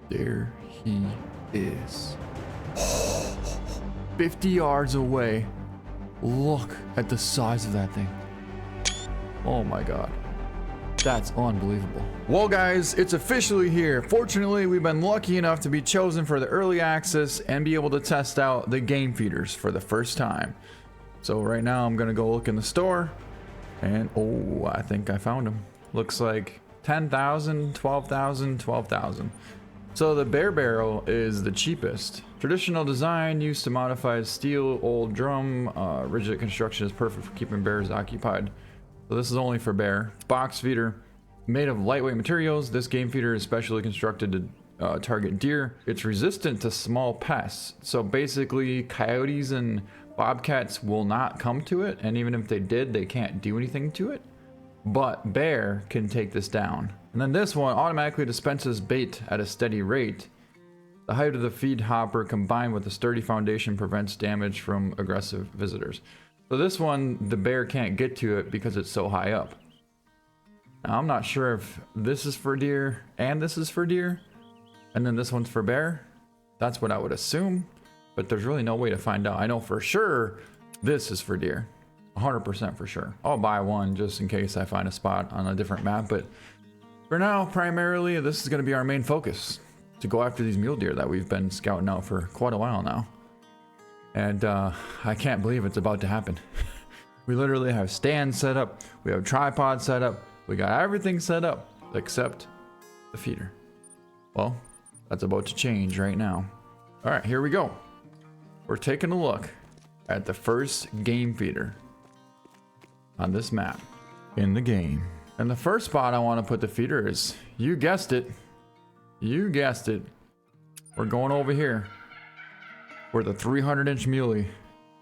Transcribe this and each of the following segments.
There he is. 50 yards away. Look at the size of that thing. Oh my god. That's unbelievable. Well guys, it's officially here. Fortunately, we've been lucky enough to be chosen for the early access and be able to test out the game feeders for the first time. So right now I'm gonna go look in the store and oh, I think I found them. Looks like 10,000, 12,000, 12,000. So the bear barrel is the cheapest. Traditional design used to modified steel, old drum. Rigid construction is perfect for keeping bears occupied. So this is only for bear. Box feeder, made of lightweight materials. This game feeder is specially constructed to target deer. It's resistant to small pests. So basically coyotes and bobcats will not come to it. And even if they did, they can't do anything to it. But bear can take this down. And then this one automatically dispenses bait at a steady rate. The height of the feed hopper combined with a sturdy foundation prevents damage from aggressive visitors. So this one, the bear can't get to it because it's so high up. Now, I'm not sure if this is for deer and this is for deer, and then this one's for bear. That's what I would assume, but there's really no way to find out. I know for sure this is for deer, 100% for sure. I'll buy one just in case I find a spot on a different map, but for now, primarily, this is going to be our main focus, to go after these mule deer that we've been scouting out for quite a while now. And I can't believe it's about to happen. We literally have stands set up. We have tripod set up. We got everything set up except the feeder. Well, that's about to change right now. All right, here we go. We're taking a look at the first game feeder on this map in the game. And the first spot I want to put the feeder is, you guessed it. You guessed it. We're going over here, where the 300-inch muley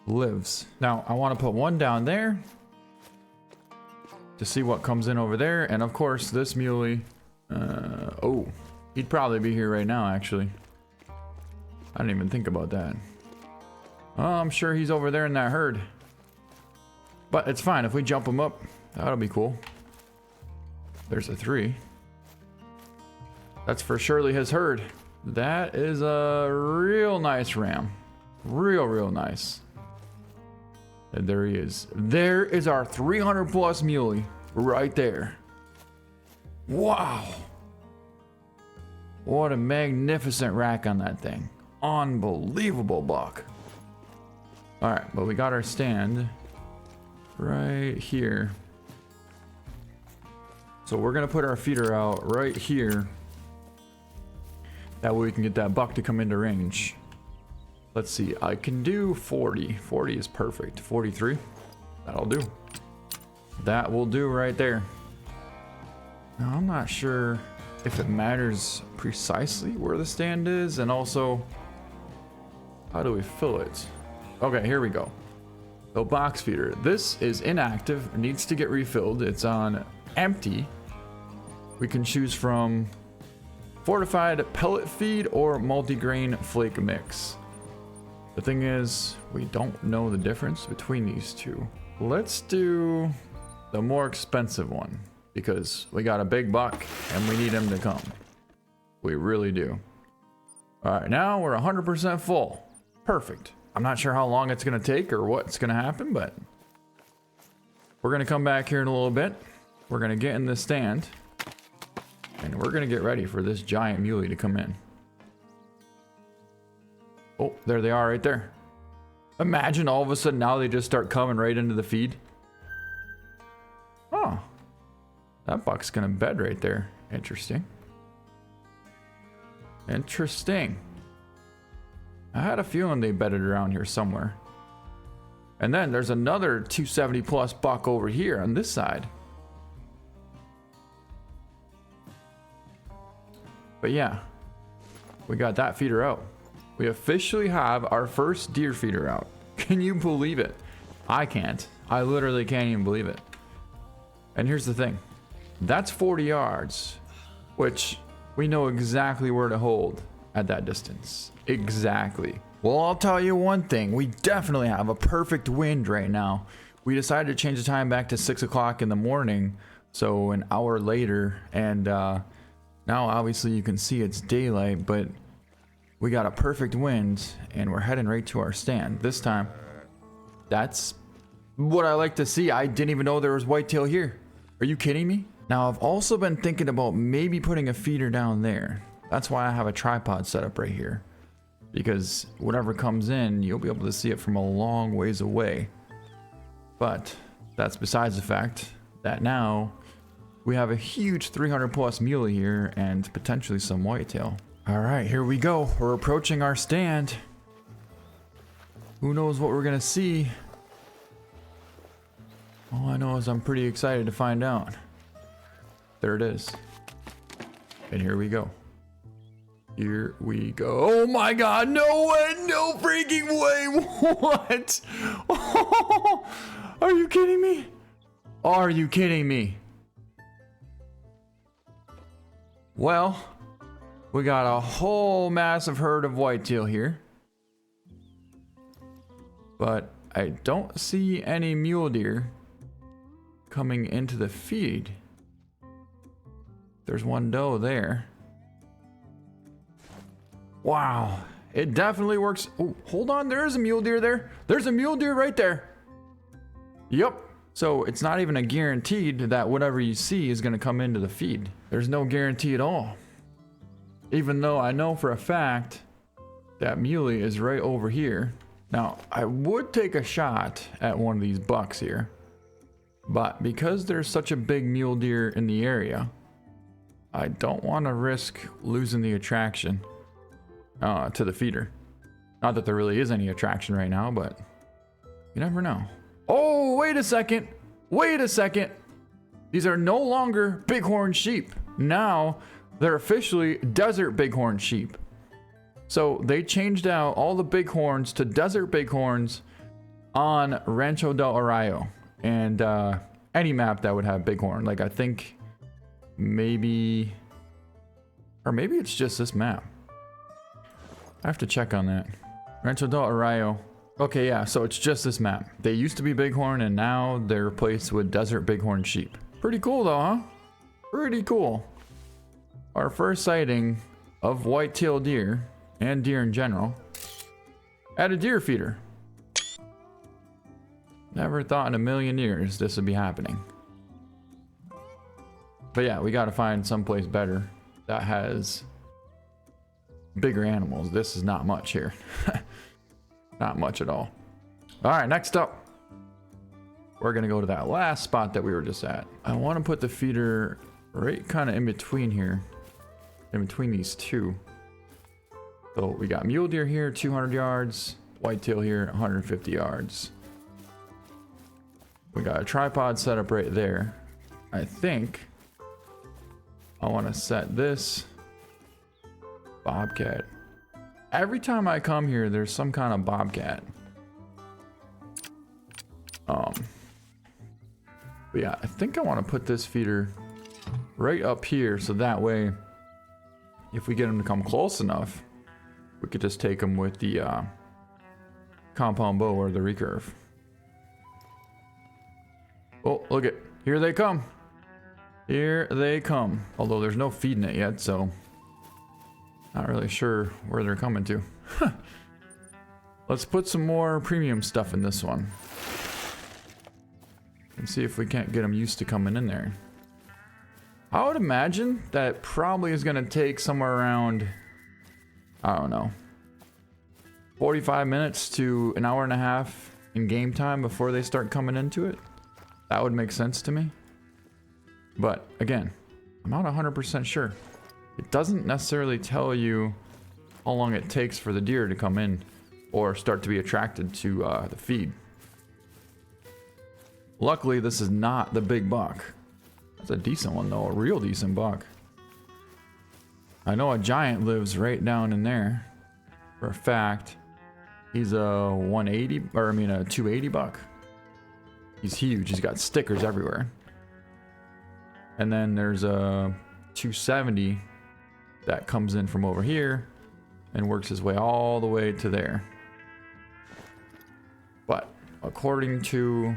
lives. Now, I want to put one down there to see what comes in over there. And of course, this muley, oh, he'd probably be here right now, actually. I didn't even think about that. Oh, I'm sure he's over there in that herd. But it's fine. If we jump him up, that'll be cool. There's a 3. That's for surely his herd. That is a real nice ram. Real nice. And there he is. There is our 300 plus muley right there. Wow. What a magnificent rack on that thing. Unbelievable buck. All right, but we got our stand right here. So we're gonna put our feeder out right here. That way we can get that buck to come into range. Let's see, I can do 40. 40 is perfect. 43, that'll do. That will do right there. Now, I'm not sure if it matters precisely where the stand is, and also, how do we fill it? Okay, here we go. So box feeder, this is inactive, needs to get refilled. It's on empty. We can choose from fortified pellet feed or multigrain flake mix. The thing is, we don't know the difference between these two. Let's do the more expensive one because we got a big buck and we need him to come. We really do. All right, now we're 100% full. Perfect. I'm not sure how long it's gonna take or what's gonna happen, but we're gonna come back here in a little bit. We're gonna get in the stand and we're gonna get ready for this giant muley to come in. Oh, there they are right there. Imagine all of a sudden now they just start coming right into the feed. Oh, that buck's gonna bed right there. Interesting. Interesting. I had a feeling they bedded around here somewhere. And then there's another 270 plus buck over here on this side. But yeah, we got that feeder out. We officially have our first deer feeder out. Can you believe it? I can't. I literally can't even believe it. And here's the thing. That's 40 yards, which we know exactly where to hold at that distance. Exactly. Well, I'll tell you one thing. We definitely have a perfect wind right now. We decided to change the time back to 6 o'clock in the morning. So an hour later, and Now obviously you can see it's daylight, but we got a perfect wind and we're heading right to our stand. This time, that's what I like to see. I didn't even know there was whitetail here. Are you kidding me? Now I've also been thinking about maybe putting a feeder down there. That's why I have a tripod set up right here. Because whatever comes in, you'll be able to see it from a long ways away. But that's besides the fact that now we have a huge 300 plus muley here and potentially some whitetail. All right, here we go. We're approaching our stand. Who knows what we're gonna see? All I know is I'm pretty excited to find out. There it is. And here we go. Here we go. Oh my God, no way, no freaking way. What? Oh, are you kidding me? Are you kidding me? Well, we got a whole massive herd of whitetail here. But I don't see any mule deer coming into the feed. There's one doe there. Wow, it definitely works. Oh, hold on, there's a mule deer there. There's a mule deer right there. Yep. So it's not even a guaranteed that whatever you see is going to come into the feed. There's no guarantee at all. Even though I know for a fact that muley is right over here. Now, I would take a shot at one of these bucks here, but because there's such a big mule deer in the area, I don't want to risk losing the attraction to the feeder. Not that there really is any attraction right now, but you never know. Oh, wait a second. Wait a second. These are no longer bighorn sheep. Now they're officially desert bighorn sheep. So they changed out all the bighorns to desert bighorns on Rancho del Arroyo and any map that would have bighorn. Like I think maybe, or maybe it's just this map. I have to check on that. Rancho del Arroyo. Okay, yeah, so it's just this map. They used to be bighorn and now they're replaced with desert bighorn sheep. Pretty cool though, huh? Pretty cool. Our first sighting of white-tailed deer and deer in general at a deer feeder. Never thought in a million years this would be happening. But yeah, we gotta find someplace better that has bigger animals. This is not much here. Not much at all. All right, next up, we're gonna go to that last spot that we were just at. I want to put the feeder right kind of in between here, in between these two. So we got mule deer here, 200 yards, whitetail here, 150 yards. We got a tripod set up right there. I think I want to set this bobcat. Every time I come here, there's some kind of bobcat. But yeah, I think I want to put this feeder right up here so that way, if we get him to come close enough, we could just take him with the compound bow or the recurve. Oh, look it. Here they come. Here they come. Although there's no feeding it yet, so not really sure where they're coming to. Let's put some more premium stuff in this one. And see if we can't get them used to coming in there. I would imagine that probably is going to take somewhere around, I don't know, 45 minutes to an hour and a half in game time before they start coming into it. That would make sense to me. But again, I'm not 100% sure. It doesn't necessarily tell you how long it takes for the deer to come in or start to be attracted to the feed. Luckily, this is not the big buck. That's a decent one though, a real decent buck. I know a giant lives right down in there. For a fact, he's a 180, or I mean a 280 buck. He's huge, he's got stickers everywhere. And then there's a 270 that comes in from over here and works his way all the way to there. But according to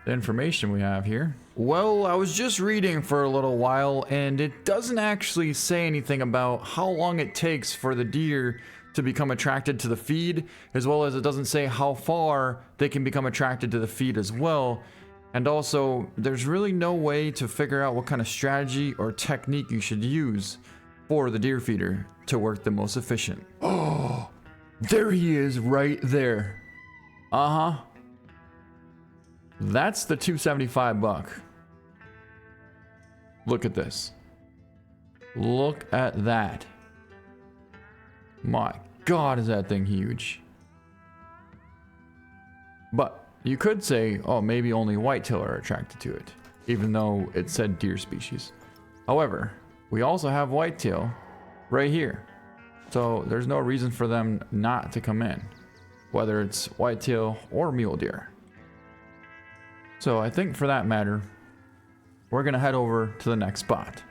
the information we have here, Well, I was just reading for a little while, and it doesn't actually say anything about how long it takes for the deer to become attracted to the feed, as well as it doesn't say how far they can become attracted to the feed as well. And also, there's really no way to figure out what kind of strategy or technique you should use for the deer feeder to work the most efficient. Oh, there he is right there. Uh-huh. That's the 275 buck. Look at this. Look at that. My God, is that thing huge. But you could say, oh, maybe only whitetail are attracted to it, even though it said deer species. However, we also have whitetail right here. So there's no reason for them not to come in, whether it's whitetail or mule deer. So I think for that matter, we're gonna head over to the next spot.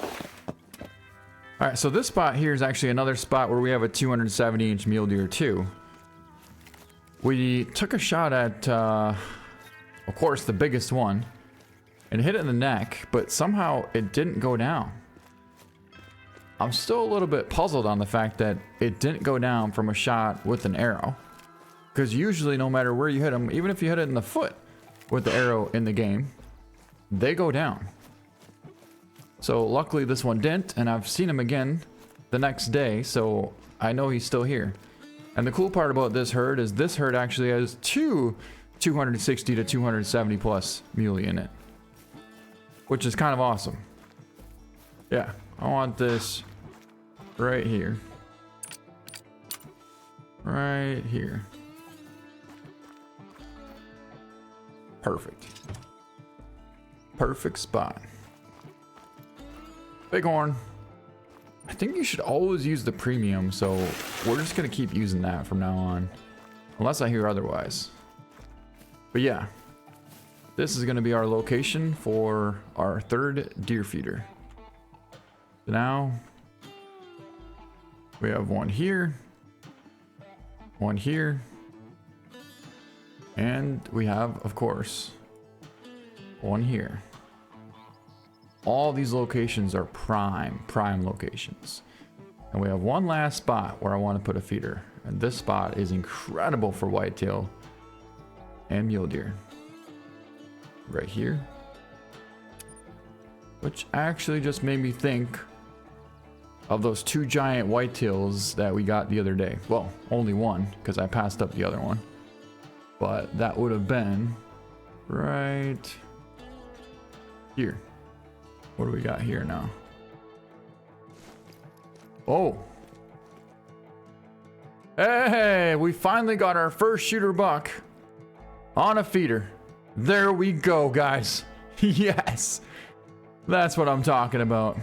All right, so this spot here is actually another spot where we have a 270-inch mule deer too. We took a shot at, of course, the biggest one, and hit it in the neck, but somehow it didn't go down. I'm still a little bit puzzled on the fact that it didn't go down from a shot with an arrow. Because usually no matter where you hit them, even if you hit it in the foot with the arrow in the game, they go down. So luckily this one didn't, and I've seen him again the next day, so I know he's still here. And the cool part about this herd is this herd actually has two 260 to 270 plus muley in it, which is kind of awesome. Yeah, I want this right here. Right here. Perfect. Perfect spot. Bighorn. I think you should always use the premium, so we're just gonna keep using that from now on, unless I hear otherwise. But yeah, this is gonna be our location for our third deer feeder. So now we have one here, and we have, of course, one here. All these locations are prime locations. And we have one last spot where I want to put a feeder. And this spot is incredible for whitetail and mule deer. Right here. Which actually just made me think of those two giant whitetails that we got the other day. Well, only one, because I passed up the other one. But that would have been right here. What do we got here now? Oh. Hey, we finally got our first shooter buck on a feeder. There we go, guys. Yes. That's what I'm talking about.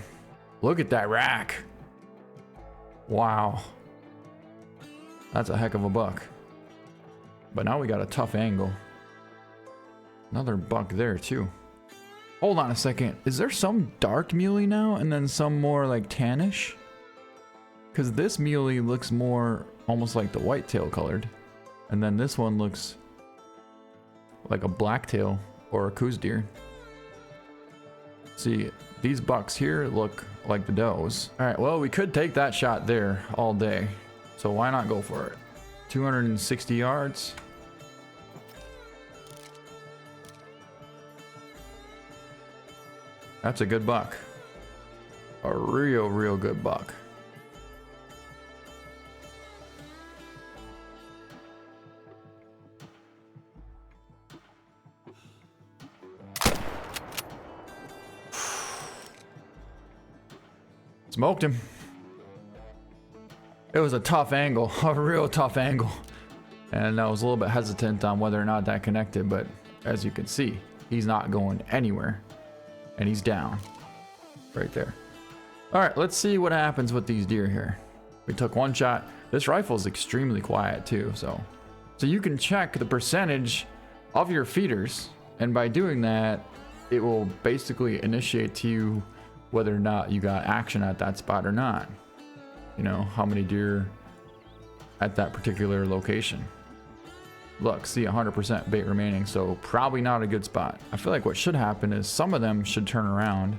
Look at that rack. Wow. That's a heck of a buck. But now we got a tough angle. Another buck there too. Hold on a second. Is there some dark muley now and then some more like tannish? Because this muley looks more almost like the whitetail colored. And then this one looks like a blacktail or a coos deer. See, these bucks here look like the does. All right, well, we could take that shot there all day. So why not go for it? 260 yards. That's a good buck. A real good buck. Smoked him. It was a tough angle, a real tough angle. And I was a little bit hesitant on whether or not that connected, but as you can see, he's not going anywhere. And he's down right there. All right, let's see what happens with these deer here. We took one shot. This rifle is extremely quiet too, so you can check the percentage of your feeders, and by doing that, it will basically initiate to you whether or not you got action at that spot or not. You know, how many deer at that particular location. Look, see 100% bait remaining, so probably not a good spot. I feel like what should happen is some of them should turn around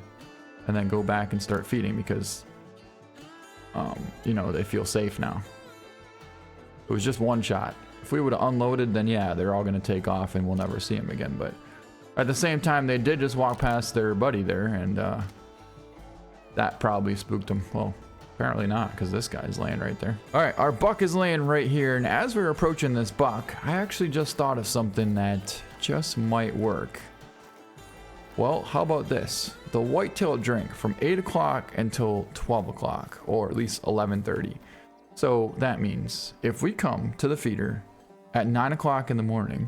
and then go back and start feeding because, you know, they feel safe now. It was just one shot. If we would have unloaded, then yeah, they're all going to take off and we'll never see them again. But at the same time, they did just walk past their buddy there, and that probably spooked them. Well, apparently not, because this guy's laying right there. All right, our buck is laying right here, and as we're approaching this buck, I actually just thought of something that just might work. Well, how about this? The whitetail drink from 8 o'clock until 12 o'clock, or at least 11:30. So that means if we come to the feeder at 9 o'clock in the morning,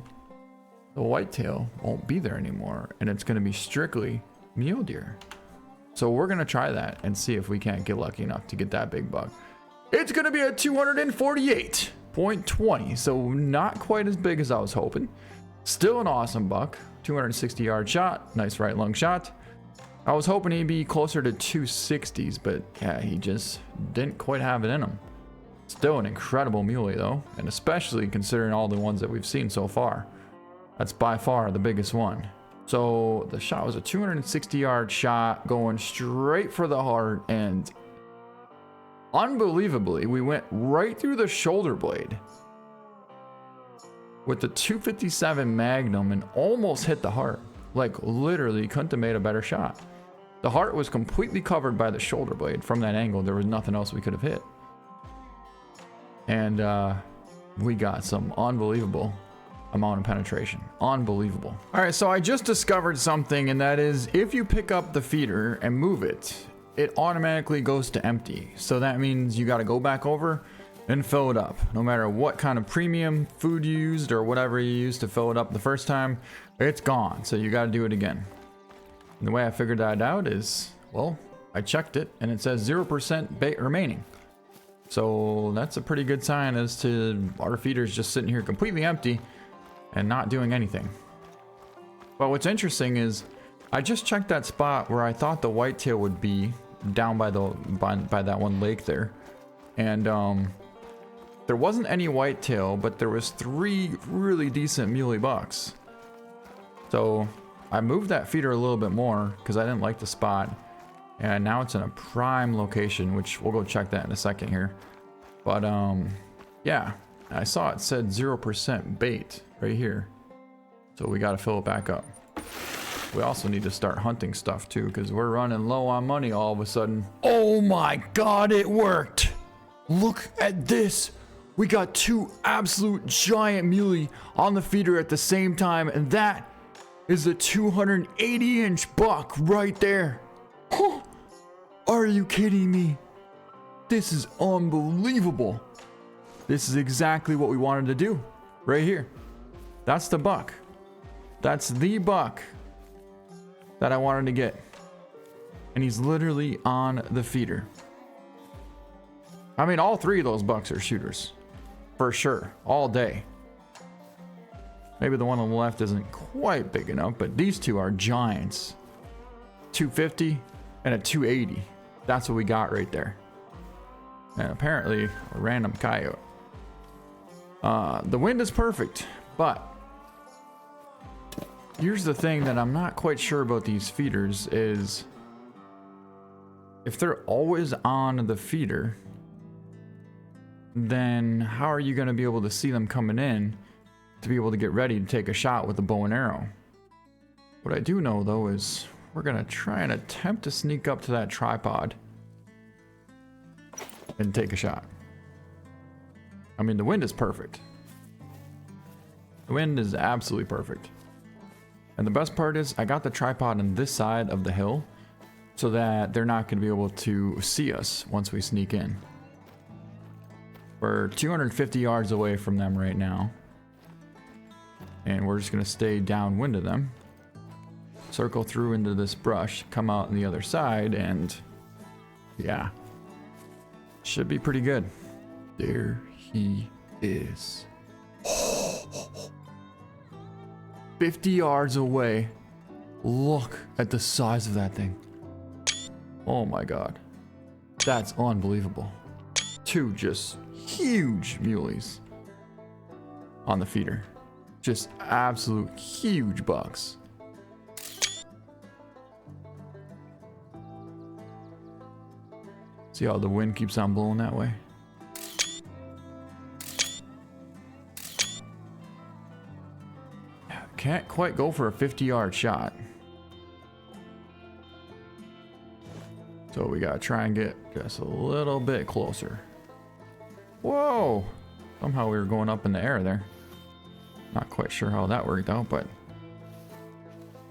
the whitetail won't be there anymore, and it's going to be strictly mule deer. So we're going to try that and see if we can't get lucky enough to get that big buck. It's going to be a 248.20, so not quite as big as I was hoping. Still an awesome buck. 260-yard shot, nice right lung shot. I was hoping he'd be closer to 260s, but yeah, he just didn't quite have it in him. Still an incredible muley though, and especially considering all the ones that we've seen so far. That's by far the biggest one. So the shot was a 260-yard shot going straight for the heart, and unbelievably, we went right through the shoulder blade with the 257 Magnum and almost hit the heart. Like literally couldn't have made a better shot. The heart was completely covered by the shoulder blade. From that angle, there was nothing else we could have hit. And we got some unbelievable amount of penetration. Unbelievable. All right, so I just discovered something, and that is if you pick up the feeder and move it, it automatically goes to empty. So that means you got to go back over and fill it up. No matter what kind of premium food you used or whatever you used to fill it up the first time, it's gone. So you got to do it again. And the way I figured that out is, well, I checked it and it says 0% bait remaining. So that's a pretty good sign as to our feeders just sitting here completely empty and not doing anything. But what's interesting is I just checked that spot where I thought the whitetail would be down by that one lake there, and there wasn't any whitetail, but there was 3 really decent muley bucks. So I moved that feeder a little bit more because I didn't like the spot, and now it's in a prime location, which we'll go check that in a second here. But yeah, I saw it said 0% bait right here, so we got to fill it back up. We also need to start hunting stuff too, because we're running low on money all of a sudden. Oh my god, it worked! Look at this! We got 2 absolute giant muley on the feeder at the same time, and that is a 280-inch buck right there. Huh. Are you kidding me? This is unbelievable. This is exactly what we wanted to do right here. That's the buck. That's the buck that I wanted to get. And he's literally on the feeder. I mean, all 3 of those bucks are shooters. For sure. All day. Maybe the one on the left isn't quite big enough, but these 2 are giants. 250 and a 280. That's what we got right there. And apparently a random coyote. The wind is perfect, but here's the thing that I'm not quite sure about these feeders is if they're always on the feeder, then how are you going to be able to see them coming in to be able to get ready to take a shot with a bow and arrow? What I do know though is we're going to try and attempt to sneak up to that tripod and take a shot. I mean, the wind is perfect. The wind is absolutely perfect. And the best part is I got the tripod on this side of the hill so that they're not going to be able to see us once we sneak in. We're 250 yards away from them right now. And we're just going to stay downwind of them. Circle through into this brush, come out on the other side, and yeah. Should be pretty good. There he is. 50 yards away. Look at the size of that thing. Oh my god. That's unbelievable. 2 just huge muleys on the feeder. Just absolute huge bucks. See how the wind keeps on blowing that way? Can't quite go for a 50-yard shot. So we gotta try and get just a little bit closer. Whoa! Somehow we were going up in the air there. Not quite sure how that worked out, but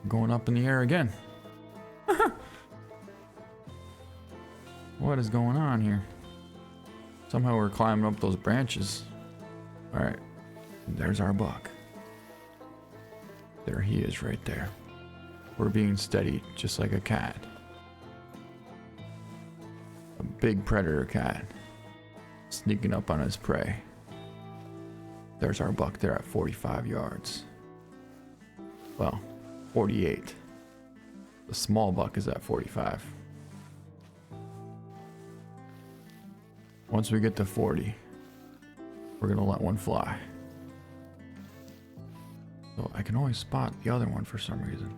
going up in the air again. What is going on here? Somehow we're climbing up those branches. All right, there's our buck. There he is right there. We're being steady just like a cat. A big predator cat sneaking up on his prey. There's our buck there at 45 yards. Well, 48. The small buck is at 45. Once we get to 40, we're gonna let one fly. So I can always spot the other one for some reason.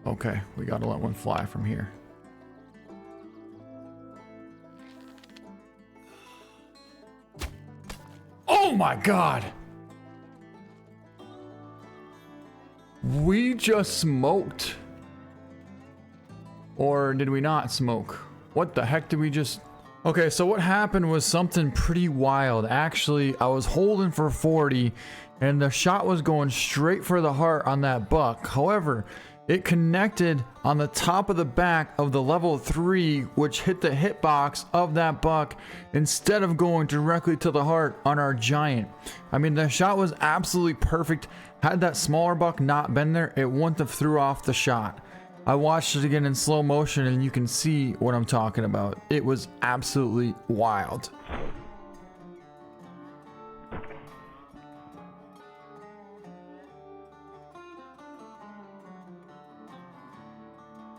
Okay, we gotta let one fly from here. Oh my God! We just smoked. Or did we not smoke? What the heck did we just... Okay, so what happened was something pretty wild. Actually, I was holding for 40 and the shot was going straight for the heart on that buck. However, it connected on the top of the back of the level 3, which hit the hitbox of that buck instead of going directly to the heart on our giant. I mean, the shot was absolutely perfect. Had that smaller buck not been there, it wouldn't have threw off the shot. I watched it again in slow motion and you can see what I'm talking about. It was absolutely wild.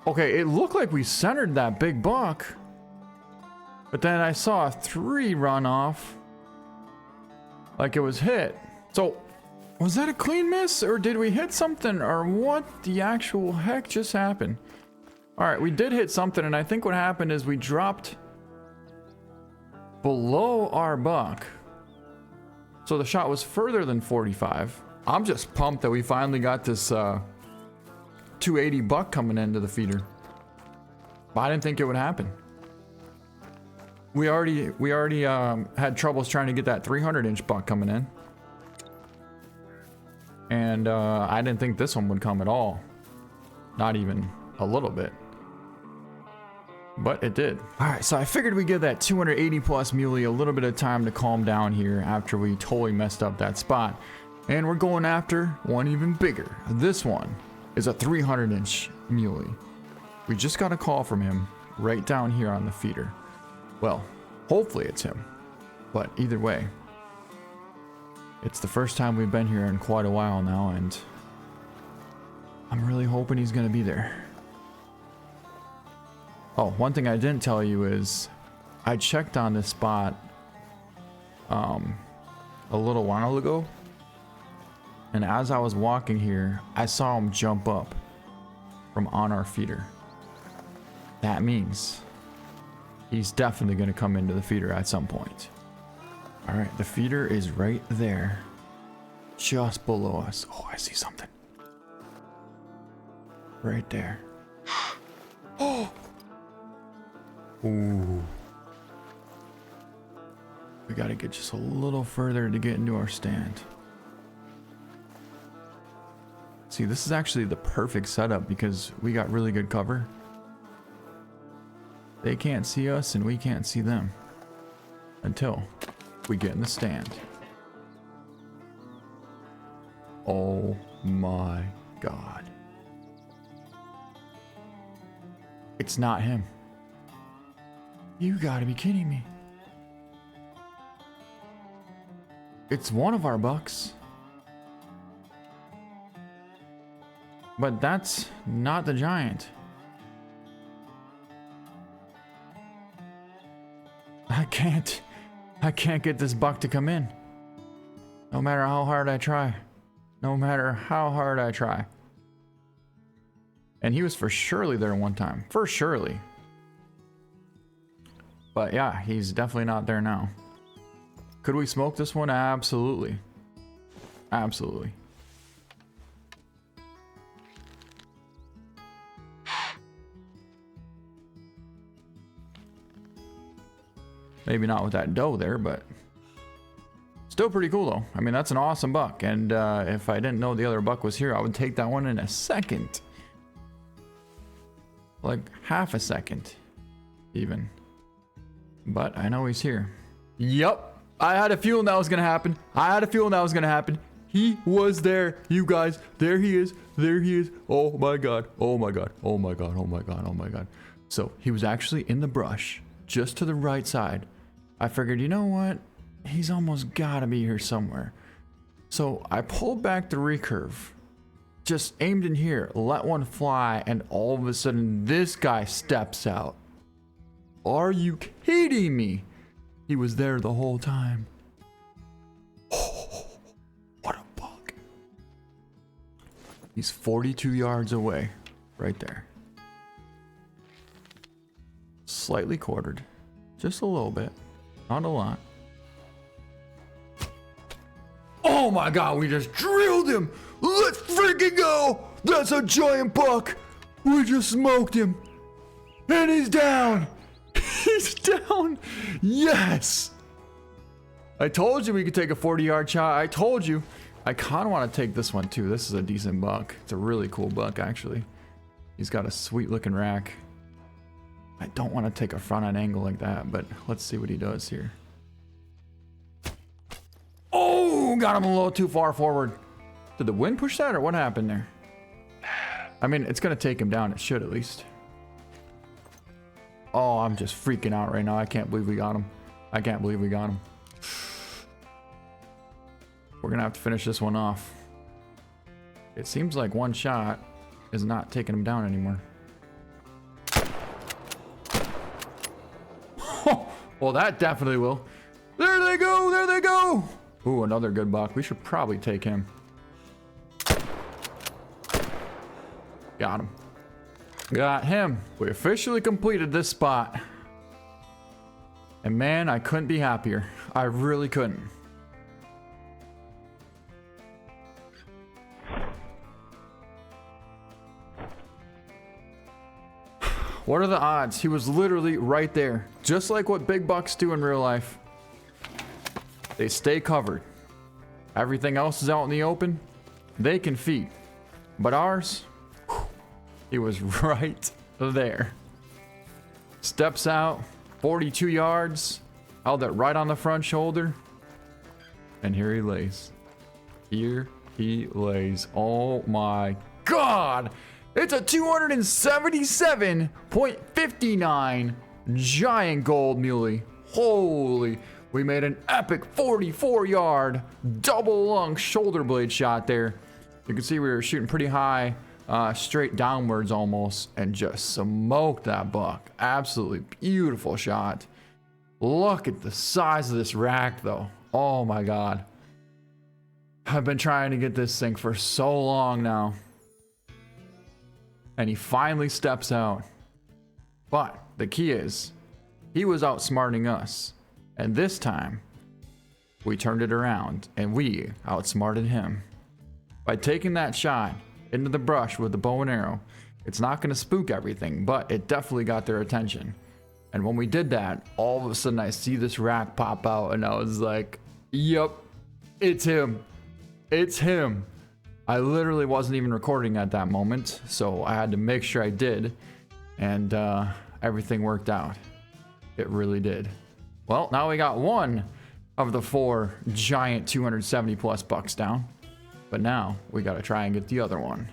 Okay, it looked like we centered that big buck, but then I saw a 3 run off like it was hit. So was that a clean miss, or did we hit something, or what the actual heck just happened? All right, we did hit something, and I think what happened is we dropped below our buck. So the shot was further than 45. I'm just pumped that we finally got this 280 buck coming into the feeder. But I didn't think it would happen. We already had troubles trying to get that 300-inch buck coming in. And I didn't think this one would come at all. Not even a little bit. But it did. Alright, so I figured we'd give that 280 plus muley a little bit of time to calm down here after we totally messed up that spot. And we're going after one even bigger. This one is a 300-inch muley. We just got a call from him right down here on the feeder. Well, hopefully it's him. But either way, it's the first time we've been here in quite a while now, and I'm really hoping he's gonna be there. Oh, one thing I didn't tell you is I checked on this spot a little while ago, and as I was walking here, I saw him jump up from on our feeder. That means he's definitely gonna come into the feeder at some point. All right, the feeder is right there, just below us. Oh, I see something. Right there. Oh! Ooh. We gotta get just a little further to get into our stand. See, this is actually the perfect setup because we got really good cover. They can't see us and we can't see them until we get in the stand. Oh my God. It's not him. You gotta be kidding me. It's one of our bucks. But that's not the giant. I can't get this buck to come in. No matter how hard I try. no matter how hard I try. And he was for surely there one time. For surely. But yeah, he's definitely not there now. Could we smoke this one? Absolutely. Absolutely. Maybe not with that doe there, but still pretty cool though. I mean, that's an awesome buck. And if I didn't know the other buck was here, I would take that one in a second. Like half a second, even. But I know he's here. Yep. I had a feeling that was going to happen. I had a feeling that was going to happen. He was there, you guys. There he is. There he is. Oh my God. Oh my God. Oh my God. Oh my God. Oh my God. So he was actually in the brush, just to the right side. I figured, you know what? He's almost got to be here somewhere. So I pulled back the recurve, just aimed in here, let one fly, and all of a sudden this guy steps out. Are you kidding me? He was there the whole time. Oh, what a buck. He's 42 yards away, right there. Slightly quartered, just a little bit, not a lot. Oh my God, we just drilled him. Let's freaking go. That's a giant buck. We just smoked him. And he's down. He's down. Yes. I told you we could take a 40-yard shot. I told you. I kind of want to take this one too. This is a decent buck. It's a really cool buck, actually. He's got a sweet looking rack. I don't want to take a front end angle like that, but let's see what he does here. Oh, got him a little too far forward. Did the wind push that or what happened there? I mean, it's going to take him down. It should at least. Oh, I'm just freaking out right now. I can't believe we got him. I can't believe we got him. We're going to have to finish this one off. It seems like one shot is not taking him down anymore. Well, that definitely will. There they go. There they go. Ooh, another good buck. We should probably take him. Got him. Got him. We officially completed this spot. And man, I couldn't be happier. I really couldn't. What are the odds? He was literally right there. Just like what big bucks do in real life. They stay covered. Everything else is out in the open. They can feed. But ours, whew, he was right there. Steps out, 42 yards. Held it right on the front shoulder. And here he lays. Here he lays. Oh my God. It's a 277.59 giant gold muley. Holy. We made an epic 44-yard double lung shoulder blade shot there. You can see we were shooting pretty high, straight downwards almost, and just smoked that buck. Absolutely beautiful shot. Look at the size of this rack though. Oh my God. I've been trying to get this thing for so long now. And he finally steps out. But the key is, he was outsmarting us. And this time, we turned it around and we outsmarted him. By taking that shot into the brush with the bow and arrow, it's not going to spook everything, but it definitely got their attention. And when we did that, all of a sudden I see this rack pop out and I was like, yep, it's him. It's him. I literally wasn't even recording at that moment, so I had to make sure I did. And everything worked out. It really did. Well, now we got one of the 4 giant 270 plus bucks down. But now we got to try and get the other one.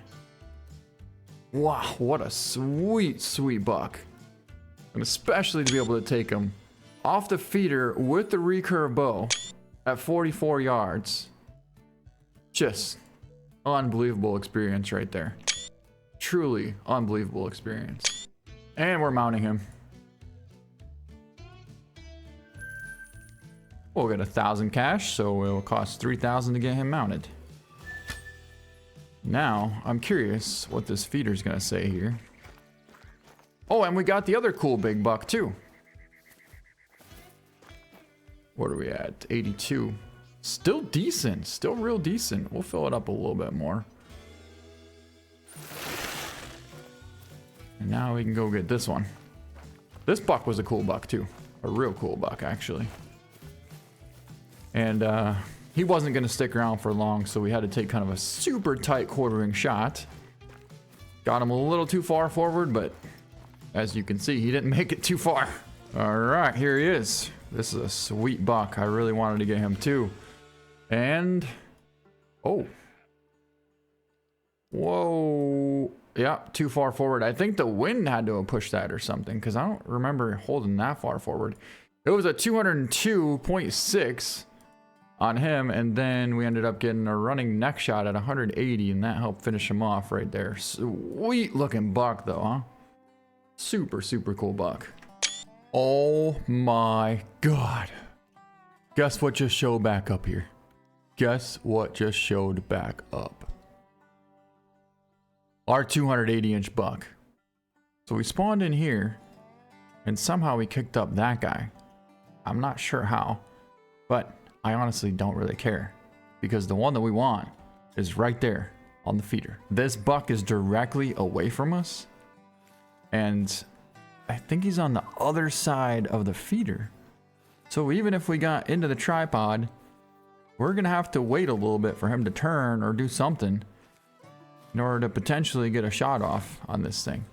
Wow, what a sweet, sweet buck. And especially to be able to take him off the feeder with the recurve bow at 44 yards. Just unbelievable experience right there. Truly unbelievable experience. And we're mounting him. We'll get 1,000 cash, so it will cost 3,000 to get him mounted. Now, I'm curious what this feeder's gonna say here. Oh, and we got the other cool big buck too. What are we at? 82. Still decent. Still real decent. We'll fill it up a little bit more. And now we can go get this one. This buck was a cool buck too. A real cool buck, actually. And he wasn't going to stick around for long, so we had to take kind of a super tight quartering shot. Got him a little too far forward, but as you can see, he didn't make it too far. All right, here he is. This is a sweet buck. I really wanted to get him too. And, oh. Whoa. Yeah, too far forward. I think the wind had to have pushed that or something, because I don't remember holding that far forward. It was a 202.6 on him, and then we ended up getting a running neck shot at 180, and that helped finish him off right there. Sweet looking buck though, huh? Super, super cool buck. Oh my god. Guess what just showed back up here? Guess what just showed back up? Our 280-inch buck. So we spawned in here, and somehow we kicked up that guy. I'm not sure how, but I honestly don't really care, because the one that we want is right there on the feeder. This buck is directly away from us, and I think he's on the other side of the feeder. So even if we got into the tripod, we're gonna have to wait a little bit for him to turn or do something in order to potentially get a shot off on this thing.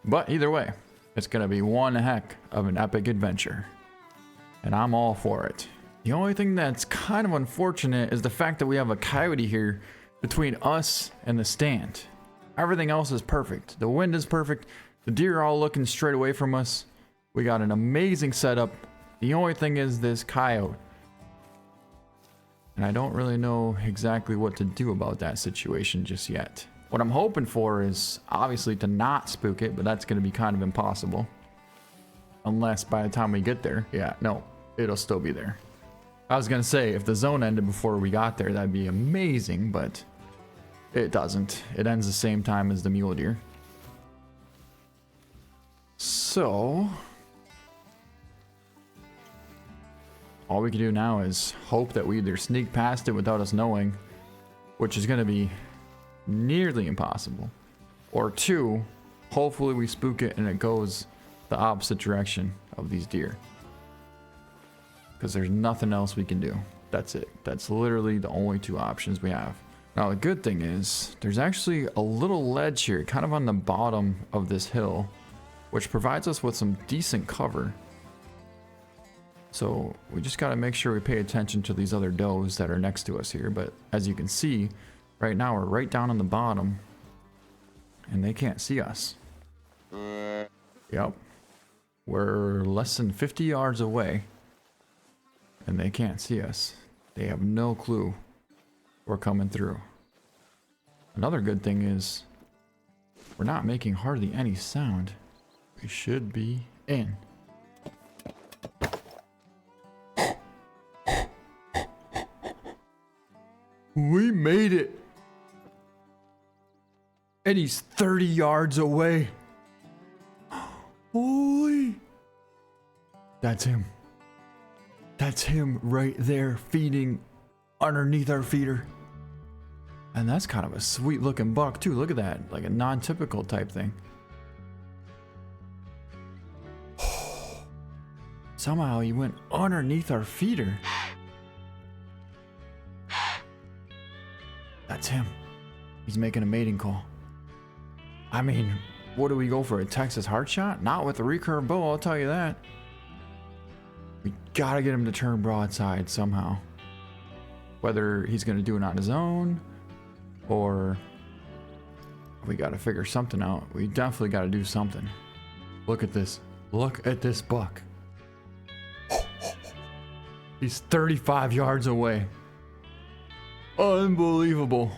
But either way, it's gonna be one heck of an epic adventure, and I'm all for it. The only thing that's kind of unfortunate is the fact that we have a coyote here between us and the stand. Everything else is perfect. The wind is perfect. The deer are all looking straight away from us. We got an amazing setup. The only thing is this coyote. And I don't really know exactly what to do about that situation just yet. What I'm hoping for is obviously to not spook it, but that's going to be kind of impossible. Unless by the time we get there, yeah, no, it'll still be there. I was going to say, if the zone ended before we got there, that'd be amazing, but it doesn't. It ends the same time as the mule deer. So all we can do now is hope that we either sneak past it without us knowing, which is going to be nearly impossible, or two, hopefully we spook it and it goes the opposite direction of these deer, because there's nothing else we can do. That's it. That's literally the only two options we have. Now the good thing is there's actually a little ledge here kind of on the bottom of this hill, which provides us with some decent cover. So we just got to make sure we pay attention to these other does that are next to us here. But as you can see, right now we're right down on the bottom and they can't see us. Yep. We're less than 50 yards away and they can't see us. They have no clue we're coming through. Another good thing is we're not making hardly any sound. We should be in. We made it. And he's 30 yards away. Holy. That's him. That's him right there feeding underneath our feeder. And that's kind of a sweet looking buck too. Look at that. Like a non-typical type thing. Somehow he went underneath our feeder. That's him. He's making a mating call. I mean, what do we go for? A Texas heart shot? Not with a recurve bow, I'll tell you that. We gotta get him to turn broadside somehow. Whether he's gonna do it on his own, or we gotta figure something out. We definitely gotta do something. Look at this. Look at this buck. He's 35 yards away. Unbelievable.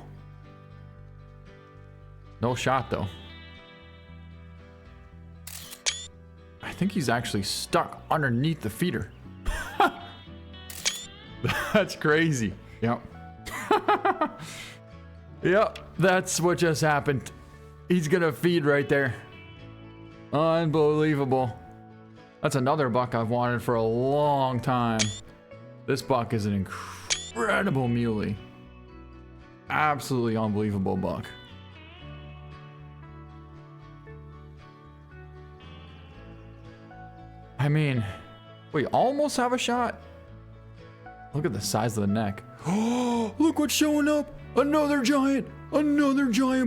No shot though. I think he's actually stuck underneath the feeder. That's crazy. Yep. Yep, that's what just happened. He's gonna feed right there. Unbelievable. That's another buck I've wanted for a long time. This buck is an incredible muley. Absolutely unbelievable buck. I mean, we almost have a shot. Look at the size of the neck. Oh, look what's showing up. Another giant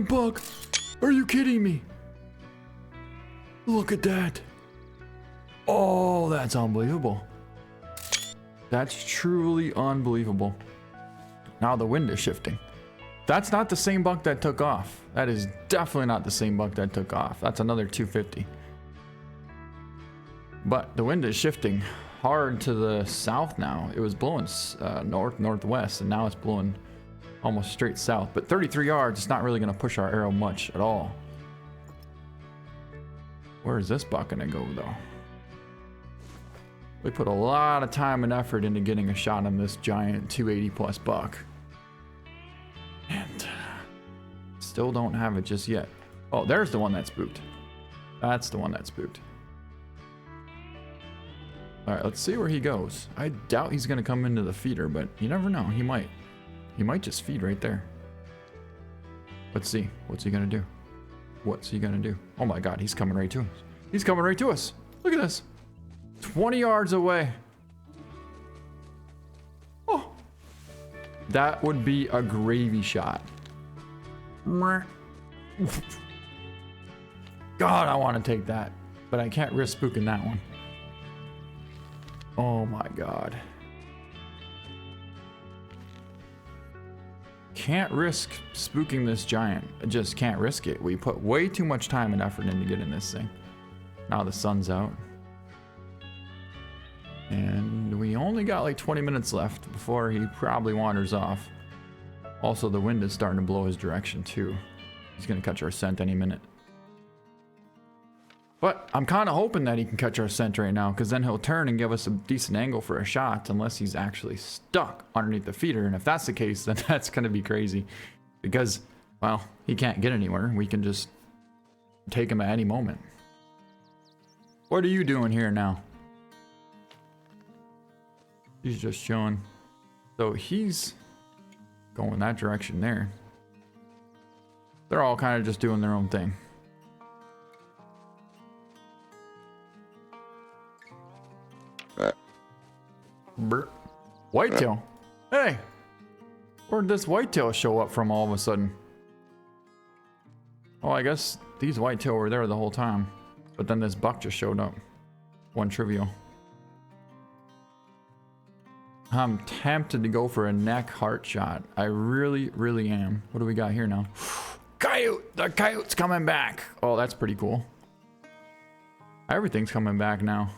buck. Are you kidding me? Look at that. Oh, that's unbelievable. That's truly unbelievable. Now the wind is shifting. That's not the same buck that took off. That is definitely not the same buck that took off. That's another 250. But the wind is shifting hard to the south now. It was blowing northwest, and now it's blowing almost straight south. But 33 yards, it's not really going to push our arrow much at all. Where is this buck going to go, though? We put a lot of time and effort into getting a shot on this giant 280 plus buck. And still don't have it just yet. Oh, there's the one that spooked. That's the one that spooked. All right, let's see where he goes. I doubt he's going to come into the feeder, but you never know. He might. He might just feed right there. Let's see. What's he going to do? What's he going to do? Oh my God, he's coming right to us. He's coming right to us. Look at this. 20 yards away. Oh. That would be a gravy shot. God, I want to take that, but I can't risk spooking that one. Oh my God. Can't risk spooking this giant. I just can't risk it. We put way too much time and effort into getting this thing. Now the sun's out. And we only got like 20 minutes left before he probably wanders off. Also, the wind is starting to blow his direction too. He's gonna catch our scent any minute. But I'm kind of hoping that he can catch our scent right now, because then he'll turn and give us a decent angle for a shot, unless he's actually stuck underneath the feeder. And if that's the case, then that's gonna be crazy, because, well, he can't get anywhere. We can just take him at any moment. What are you doing here now? He's just chilling. So he's going that direction there. They're all kind of just doing their own thing. Whitetail. Hey, where'd this whitetail show up from all of a sudden? Oh, I guess these whitetail were there the whole time, but then this buck just showed up. One trivial. I'm tempted to go for a neck heart shot. I really, really am. What do we got here now? Coyote! The coyote's coming back. Oh, that's pretty cool. Everything's coming back now.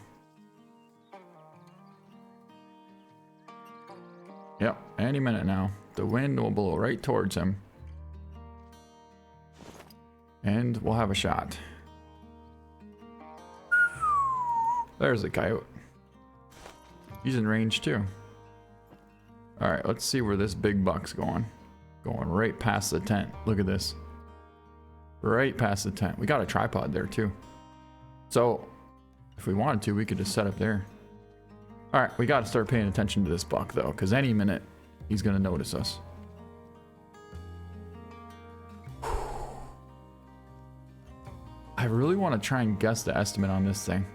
Yep, any minute now. The wind will blow right towards him. And we'll have a shot. There's the coyote. He's in range too. Alright, let's see where this big buck's going. Going right past the tent. Look at this. Right past the tent. We got a tripod there too. So, if we wanted to, we could just set up there. Alright, we gotta start paying attention to this buck though, because any minute he's gonna notice us. I really want to try and guess the estimate on this thing.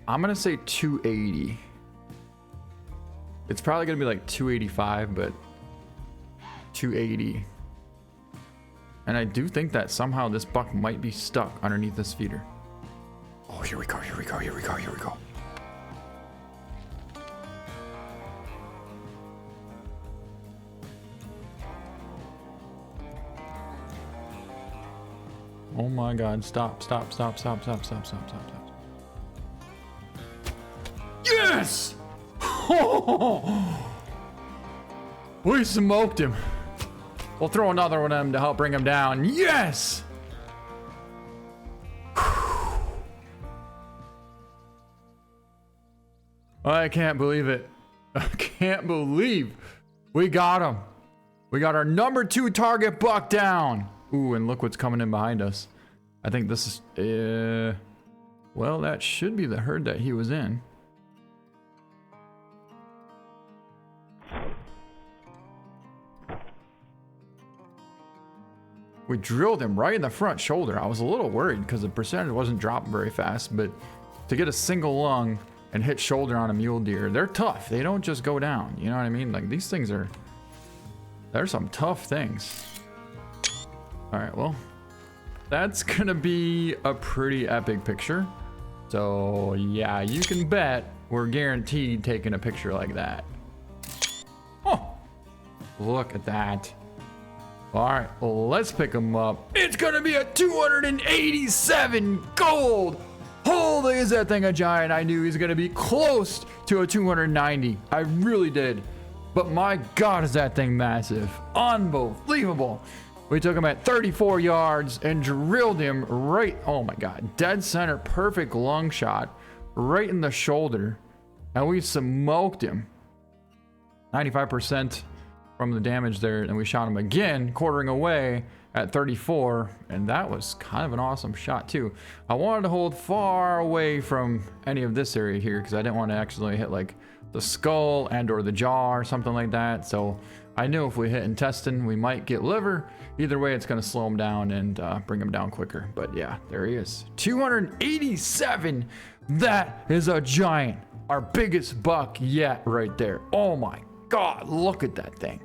I'm gonna say 280. It's probably gonna be like 285, but 280. And I do think that somehow this buck might be stuck underneath this feeder. Oh, here we go, here we go, here we go, here we go. Oh my God, stop, stop, stop, stop, stop, stop, stop, stop, stop. Yes! We smoked him. We'll throw another one at him to help bring him down. Yes! I can't believe it. I can't believe we got him. We got our number 2 target buck down. Ooh, and look what's coming in behind us. I think this is, well, that should be the herd that he was in. We drilled him right in the front shoulder. I was a little worried because the percentage wasn't dropping very fast, but to get a single lung and hit shoulder on a mule deer, they're tough. They don't just go down. You know what I mean? Like, these things are, they're some tough things. All right, well, that's gonna be a pretty epic picture. So yeah, you can bet we're guaranteed taking a picture like that. Oh, look at that. All right, well, let's pick him up. It's gonna be a 287 gold. Holy, is that thing a giant? I knew he was gonna be close to a 290. I really did. But my God, is that thing massive. Unbelievable. We took him at 34 yards and drilled him right, oh my God, dead center, perfect lung shot, right in the shoulder. And we smoked him. 95% from the damage there, and we shot him again, quartering away at 34, and that was kind of an awesome shot too. I wanted to hold far away from any of this area here because I didn't want to actually hit like the skull and or the jaw or something like that. So I knew if we hit intestine, we might get liver. Either way, it's going to slow him down and bring him down quicker. But yeah, there he is. 287. That is a giant. Our biggest buck yet right there. Oh my God, look at that thing.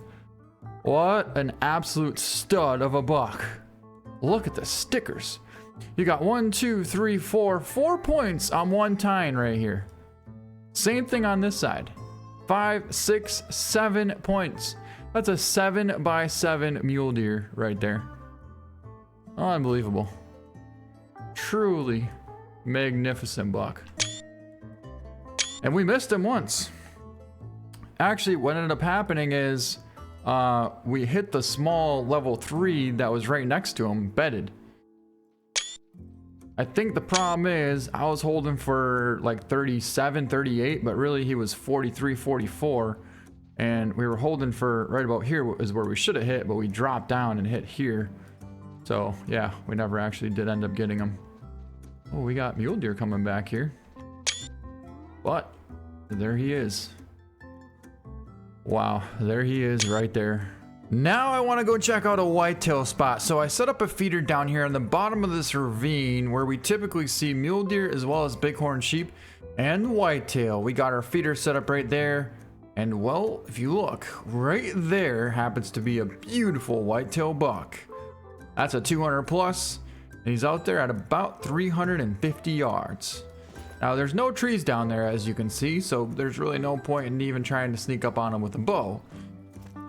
What an absolute stud of a buck. Look at the stickers. You got 1, 2, 3, 4 points on one tine right here. Same thing on this side. 5, 6, 7 points. That's a 7x7 mule deer right there. Unbelievable. Truly magnificent buck. And we missed him once. Actually, what ended up happening is we hit the small level 3 that was right next to him, bedded. I think the problem is I was holding for like 37, 38, but really he was 43, 44. And we were holding for right about here is where we should have hit, but we dropped down and hit here. So yeah, we never actually did end up getting him. Oh, we got mule deer coming back here. But there he is. Wow, there he is right there. Now I want to go check out a whitetail spot. So I set up a feeder down here on the bottom of this ravine where we typically see mule deer as well as bighorn sheep and whitetail. We got our feeder set up right there. And well, if you look, right there happens to be a beautiful whitetail buck. That's a 200 plus, and he's out there at about 350 yards. Now there's no trees down there as you can see, so there's really no point in even trying to sneak up on him with a bow.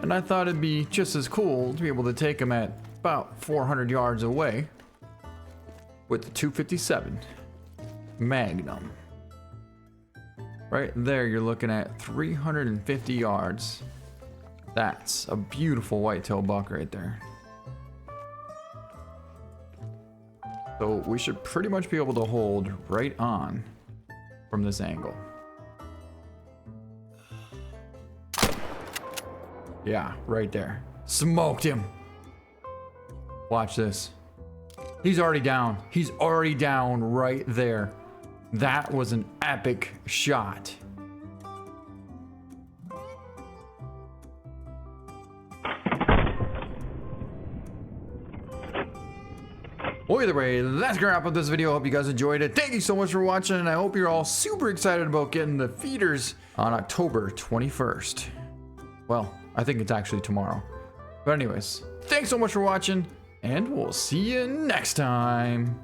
And I thought it'd be just as cool to be able to take him at about 400 yards away with the 257 Magnum. Right there, you're looking at 350 yards. That's a beautiful whitetail buck right there. So we should pretty much be able to hold right on from this angle. Yeah, right there. Smoked him. Watch this. He's already down. He's already down right there. That was an epic shot. Well, either way, that's gonna wrap up this video. I hope you guys enjoyed it. Thank you so much for watching, and I hope you're all super excited about getting the feeders on October 21st. Well, I think it's actually tomorrow. But anyways, thanks so much for watching, and we'll see you next time.